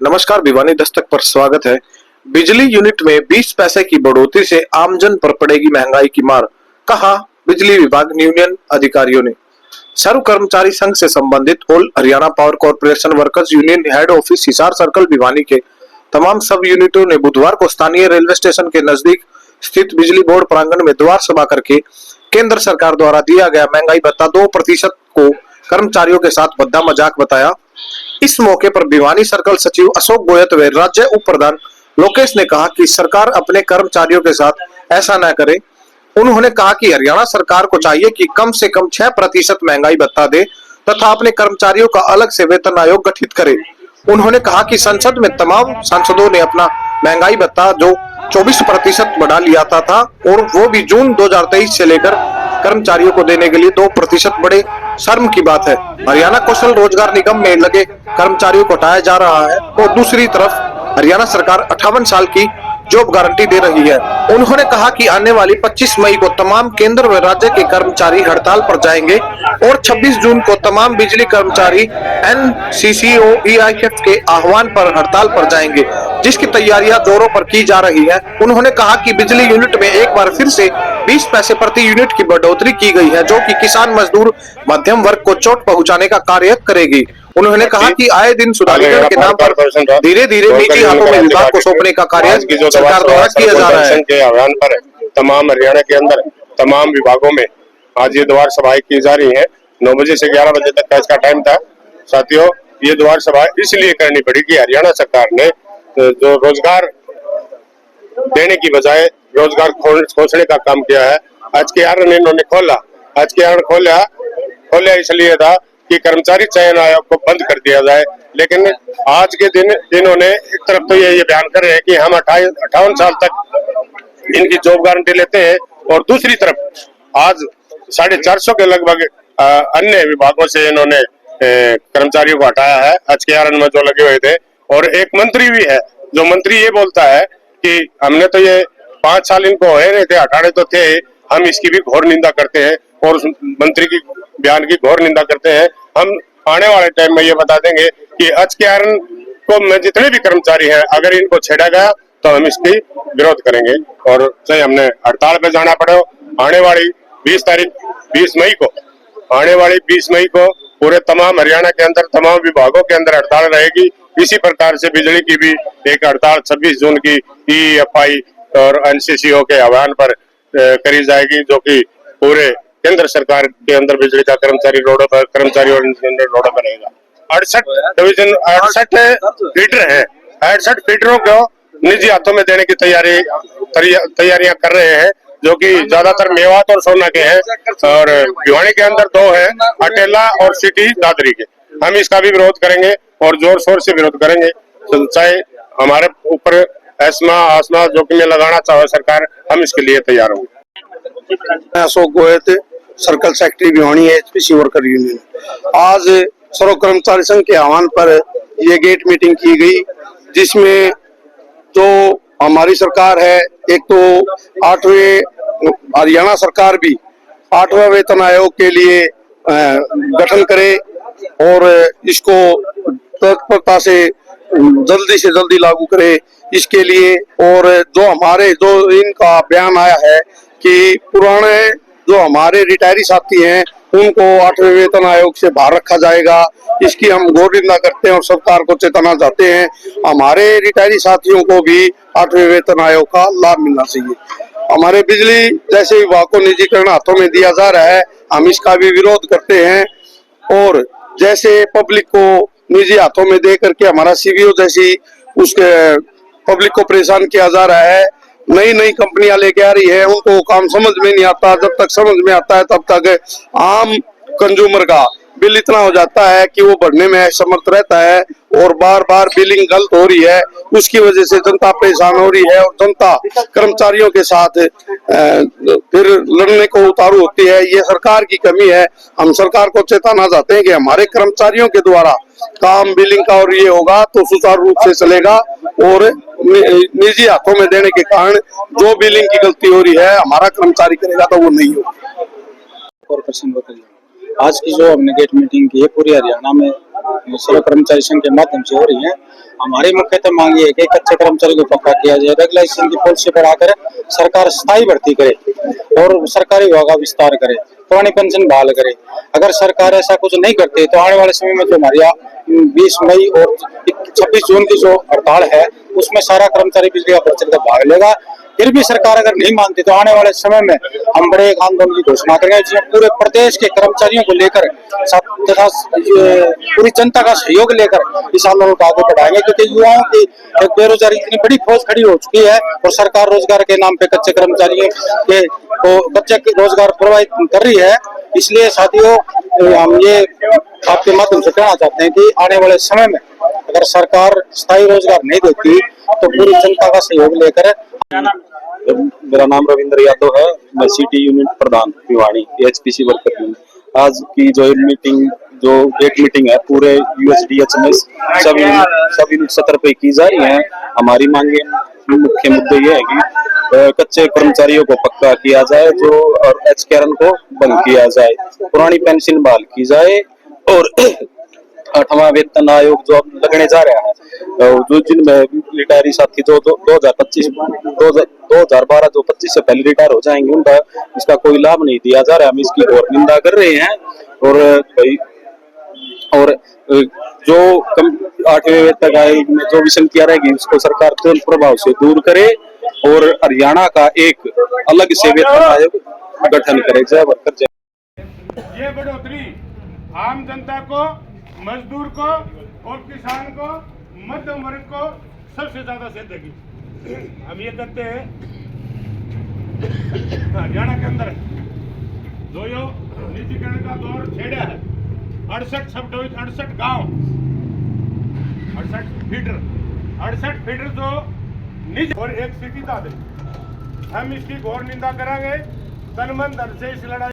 नमस्कार, भिवानी दस्तक पर स्वागत है। बिजली यूनिट में 20 पैसे की बढ़ोतरी से आमजन पर पड़ेगी महंगाई की मार, कहा बिजली विभाग यूनियन अधिकारियों ने। सर्व कर्मचारी संघ से संबंधित all Haryana power corporation workers union head office Hisar circle Bhiwani के तमाम सब यूनिटों ने बुधवार को स्थानीय रेलवे स्टेशन के नजदीक स्थित बिजली बोर्ड प्रांगण में द्वार सभा करके केंद्र सरकार द्वारा दिया गया महंगाई भत्ता 2% को कर्मचारियों के साथ भद्दा मजाक बताया। इस मौके पर भिवानी सर्कल सचिव अशोक गोयत व राज्य उप प्रधान लोकेश ने कहा कि सरकार अपने कर्मचारियों के साथ ऐसा न करे। उन्होंने कहा कि हरियाणा सरकार को चाहिए कि कम से कम 6% महंगाई भत्ता दे तथा अपने कर्मचारियों का अलग से वेतन आयोग गठित करे। उन्होंने कहा कि संसद में तमाम सांसदों ने अपना महंगाई भत्ता जो 24% बढ़ा लिया था और वो भी जून 2023 से लेकर कर्मचारियों को देने के लिए 2% बढ़े। शर्म की बात है, हरियाणा कौशल रोजगार निगम में लगे कर्मचारियों को हटाया जा रहा है और दूसरी तरफ हरियाणा सरकार 58 साल की जॉब गारंटी दे रही है। उन्होंने कहा कि आने वाली 25 मई को तमाम केंद्र व राज्य के कर्मचारी हड़ताल पर जाएंगे और 26 जून को तमाम बिजली कर्मचारी NCCOEIF के आह्वान पर हड़ताल पर जाएंगे, जिसकी तैयारियां जोरों पर की जा रही है। उन्होंने कहा कि बिजली यूनिट में एक बार फिर से 20 पैसे प्रति यूनिट की बढ़ोतरी की गई है, जो कि किसान, मजदूर, मध्यम वर्ग को चोट पहुंचाने का कार्य करेगी। उन्होंने कहा कि आए दिन सुधारीकरण के नाम पर धीरे धीरे निजी हाथों में विभाग को सौंपने का कार्य सरकार द्वारा किया जा रहा है। के आह्वान पर तमाम हरियाणा के अंदर तमाम विभागों में आज ये द्वार सभाएं की जा रही हैं। 9 बजे से 11 बजे तक का इसका टाइम था। साथियों, ये द्वार सभा इसलिए करनी पड़ी कि हरियाणा सरकार ने जो रोजगार देने की बजाय रोजगार खोजने का काम किया है। आज के कारण इन्होंने खोला इसलिए था कि कर्मचारी चयन आयोग को बंद कर दिया जाए, लेकिन आज के दिन इन्होंने एक तरफ तो ये बयान कर रहे हैं कि हम 58 साल तक इनकी जॉब गारंटी लेते हैं और दूसरी तरफ आज 450 के लगभग अन्य विभागों से इन्होंने कर्मचारियों को हटाया है। आज के कारण में जो लगे हुए थे और एक मंत्री भी है, जो मंत्री ये बोलता है कि हमने तो ये 5 साल इनको हो रहे थे, हटाने तो थे, हम इसकी भी घोर निंदा करते हैं और उस मंत्री की बयान की घोर निंदा करते हैं। हम आने वाले टाइम में ये बता देंगे कि आज के कारण को में जितने भी कर्मचारी हैं, अगर इनको छेड़ा गया तो हम इसकी विरोध करेंगे और चाहे हमने हड़ताल पे जाना पड़े। आने वाली 20 मई को पूरे तमाम हरियाणा के अंदर तमाम विभागों के अंदर हड़ताल रहेगी। इसी प्रकार से बिजली की भी एक हड़ताल 26 जून की EFI और NCCO के आह्वान पर करी जाएगी, जो कि पूरे केंद्र सरकार के अंदर बिजली का कर्मचारी रोडों पर रहेगा। 68 फीडर है, 68 फीडरों को निजी हाथों में देने की तैयारियां कर रहे हैं, जो कि ज्यादातर मेवात और सोना के हैं और भिवानी के अंदर 2 है, अटेला और सिटी दादरी के। हम इसका भी विरोध करेंगे और जोर शोर से विरोध करेंगे। चाहे हमारे ऊपर आसमा जोखिम लगाना चाहे सरकार, हम इसके लिए तैयार होंगे। Ashok Goyat, circle secretary Bhiwani HPC worker union. आज सर्व कर्मचारी संघ के आह्वान पर ये गेट मीटिंग की गई, जिसमें जो हमारी सरकार है, एक तो 8वें हरियाणा सरकार भी 8वां वेतन आयोग के लिए गठन करे और इसको तत्परता से जल्दी लागू करे इसके लिए। और जो इनका बयान आया है कि पुराने जो हमारे रिटायरी साथी हैं उनको 8वें वेतन आयोग से बाहर रखा जाएगा, इसकी हम घोर निंदा करते हैं और सरकार को चेताना चाहते हैं। हमारे रिटायरी साथियों को भी 8वें वेतन आयोग का लाभ मिलना चाहिए। हमारे बिजली जैसे विभाग को निजीकरण हाथों में दिया जा रहा है, हम इसका भी विरोध करते हैं। और जैसे पब्लिक को निजी हाथों में दे करके हमारा CBO जैसी उसके पब्लिक को परेशान किया जा रहा है। नई कंपनियां लेके आ रही है, उनको काम समझ में नहीं आता। जब तक समझ में आता है तब तक आम कंज्यूमर का बिल इतना हो जाता है कि वो भरने में असमर्थ रहता है और बार बिलिंग गलत हो रही है। उसकी वजह से जनता परेशान हो रही है और जनता कर्मचारियों के साथ फिर लड़ने को उतारू होती है। ये सरकार की कमी है। हम सरकार को चेताना चाहते हैं कि हमारे कर्मचारियों के द्वारा काम बिलिंग का और ये होगा तो सुचारू रूप से चलेगा और निजी हाथों में देने के कारण जो बिलिंग की गलती हो रही है हमारा कर्मचारी करेगा तो वो नहीं होगा। आज की जो हमने गेट मीटिंग की है पूरी हरियाणा में सर्व कर्मचारी संघ के माध्यम से हो रही है। हमारी मुख्यतः मांग ये है कि कच्चे कर्मचारी को पक्का किया जाए, रेगुलेशन की पॉलिसी बढ़ाकर सरकार स्थायी भर्ती करे और सरकारी विभाग का विस्तार करे, पुरानी पेंशन बहाल करे। अगर सरकार ऐसा कुछ नहीं करती तो आने वाले समय में जो हमारी 20 मई और 26 जून की जो हड़ताल है उसमें सारा कर्मचारी बिजली का परिषद का भाग लेगा। फिर भी सरकार अगर नहीं मानती तो आने वाले समय में हम बड़े एक आंदोलन की घोषणा करेंगे, जिसमें पूरे प्रदेश के कर्मचारियों को लेकर तथा पूरी जनता का सहयोग लेकर इस आंदोलन को आगे बढ़ाएंगे। क्योंकि युवाओं की एक बेरोजगारी इतनी बड़ी फौज खड़ी हो चुकी है और सरकार रोजगार के नाम पे कच्चे कर्मचारियों के को कच्चे रोजगार प्रोवाइड कर रही है। इसलिए साथियों, हम ये आपके माध्यम से कहना चाहते हैं कि आने वाले समय में अगर सरकार स्थायी रोजगार नहीं देती तो पूरी जनता का सहयोग लेकर। मेरा नाम रविंद्र यादव है, मैं सिटी यूनिट प्रधान भिवाड़ी एचपीसी वर्कर यूनिट। आज की जो गेट मीटिंग है पूरे यूएसडीएच में सभी यूनिट सत्र पे की जा रही है। हमारी मांगे मुख्य मुद्दे ये है कि कच्चे कर्मचारियों को पक्का किया जाए जो और एचकेआरएन को बंद किया जाए, पुरानी पेंशन बहाल की जाए और 8वां वेतन आयोग जो अब लगने जा रहा है, जो जिनमें रिटायरी साथी जो 2012 जो 25 से पहले रिटायर हो जाएंगे उनका इसका कोई लाभ नहीं दिया जा रहा है। हम इसकी घोर निंदा कर रहे हैं और जो 8वें वेतन आयोग में जो विसंगतियां रहेगी उसको सरकार तुरंत प्रभाव से दूर करे और हरियाणा का एक अलग से वेतन आयोग गठन करे। जय वर्कर जय। ये बढ़ोतरी आम जनता को, मजदूर को और किसान को, मध्यम वर्ग को सबसे ज्यादा से देगी। हम ये कहते हैं हरियाणा के अंदर जो यो निजीकरण का दौर छेड़ा है, 68 सब 68 गांव, 68 फीडर जो निजी और एक सिटी था। हम इसकी घोर निंदा करेंगे, तन मन धन से इस लड़ाई